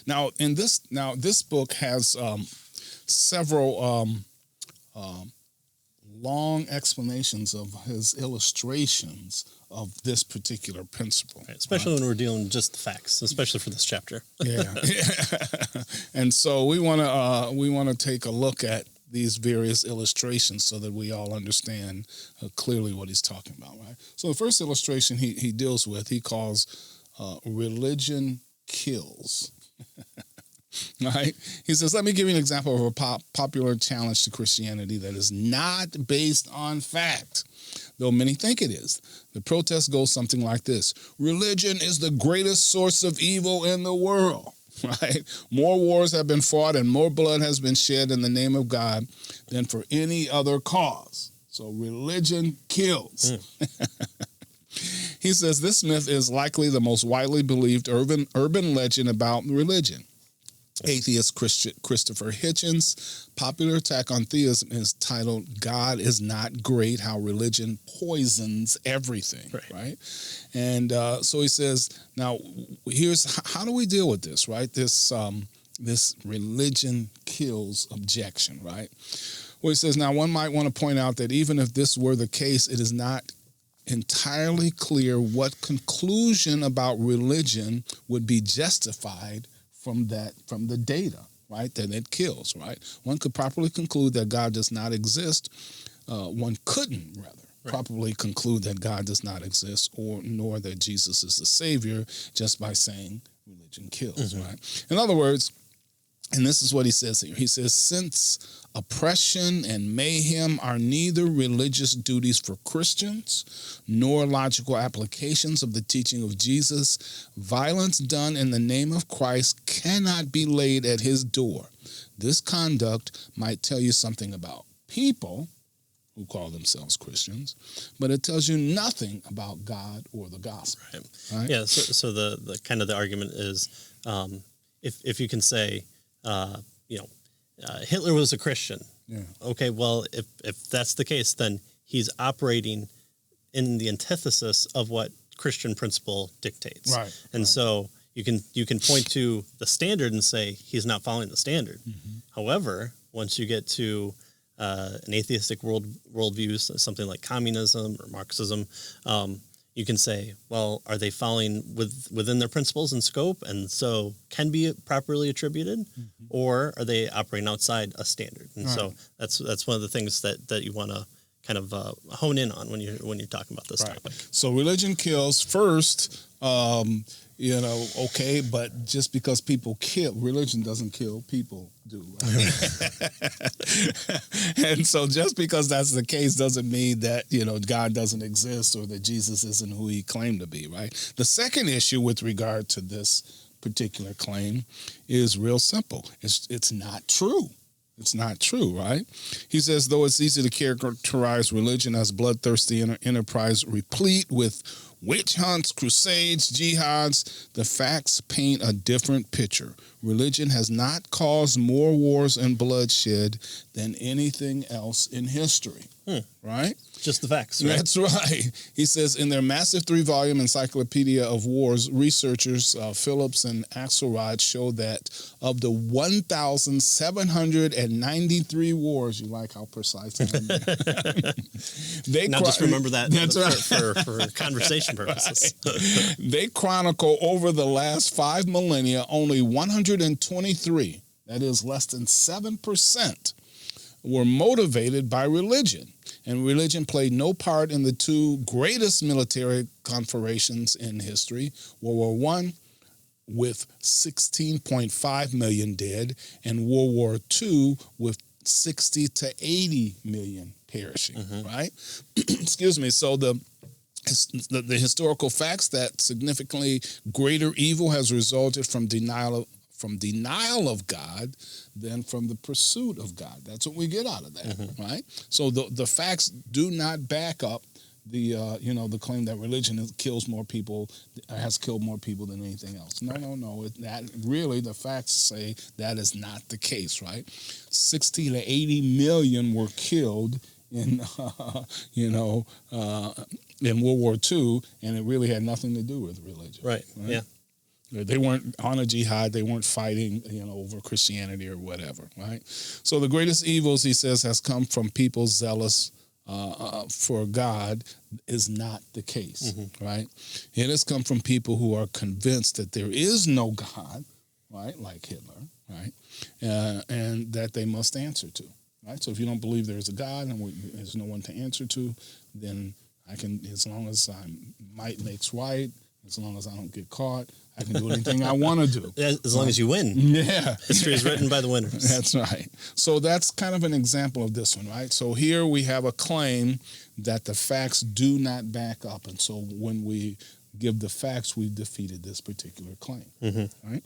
Now, this book has several long explanations of his illustrations of this particular principle. Right. Especially when we're dealing just the facts, especially for this chapter. Yeah. And so we want to take a look at these various illustrations so that we all understand clearly what he's talking about, right? So the first illustration he deals with, he calls religion kills. Right? He says, let me give you an example of a popular challenge to Christianity that is not based on fact, though many think it is. The protest goes something like this: religion is the greatest source of evil in the world. Right? More wars have been fought and more blood has been shed in the name of God than for any other cause. So religion kills. He says this myth is likely the most widely believed urban legend about religion. Atheist Christopher Hitchens' popular attack on theism is titled "God is Not Great: How Religion Poisons Everything." Right? And so he says, now here's how do we deal with this? Right? This religion kills objection. Right? Well, he says, now one might want to point out that even if this were the case, it is not entirely clear what conclusion about religion would be justified from the data, right, that it kills, right? One could properly conclude that God does not exist. One couldn't, rather, properly conclude that God does not exist nor that Jesus is the Savior just by saying religion kills, right? In other words, and this is what he says here. He says, since oppression and mayhem are neither religious duties for Christians nor logical applications of the teaching of Jesus, violence done in the name of Christ cannot be laid at his door. This conduct might tell you something about people who call themselves Christians, but it tells you nothing about God or the gospel. Right? Yeah, so the kind of the argument is if you can say, Hitler was a Christian. Yeah. Okay, well, if that's the case, then he's operating in the antithesis of what Christian principle dictates. Right. And so you can point to the standard and say he's not following the standard. However, once you get to an atheistic worldview, something like communism or Marxism, you can say, well, are they following within their principles and scope, and so can be properly attributed, or are they operating outside a standard? And so that's one of the things that you want to kind of hone in on when you're talking about this topic. So religion kills first. Okay, but just because people kill, religion doesn't kill, people do. Right? And so just because that's the case doesn't mean that, God doesn't exist or that Jesus isn't who he claimed to be, right? The second issue with regard to this particular claim is real simple. It's not true. It's not true, right? He says, though it's easy to characterize religion as bloodthirsty enterprise replete with witch hunts, crusades, jihads, the facts paint a different picture. Religion has not caused more wars and bloodshed than anything else in history, right? Just the facts, right? That's right. He says, in their massive 3-volume Encyclopedia of Wars, researchers Phillips and Axelrod show that of the 1,793 wars, you like how precise I am? Now just remember that for conversation purposes. They chronicle over the last 5 millennia only 123, that is less than 7%, were motivated by religion. And religion played no part in the 2 greatest military conflagrations in history, World War I with 16.5 million dead, and World War II with 60 to 80 million perishing, right? Excuse me. So the historical facts that significantly greater evil has resulted from denial of God than from the pursuit of God. That's what we get out of that, right? So the facts do not back up the claim that religion has killed more people than anything else. No. That really, the facts say that is not the case, right? 60 to 80 million were killed in World War II, and it really had nothing to do with religion. Right? Yeah. They weren't on a jihad. They weren't fighting, over Christianity or whatever, right? So the greatest evils, he says, has come from people zealous for God is not the case, right? It has come from people who are convinced that there is no God, right, like Hitler, right, and that they must answer to, right? So if you don't believe there's a God and there's no one to answer to, then I can, as long as might makes right, as long as I don't get caught, I can do anything I want to do. As long as you win. Yeah. History is written by the winners. That's right. So that's kind of an example of this one, right? So here we have a claim that the facts do not back up. And so when we give the facts, we defeated this particular claim, right?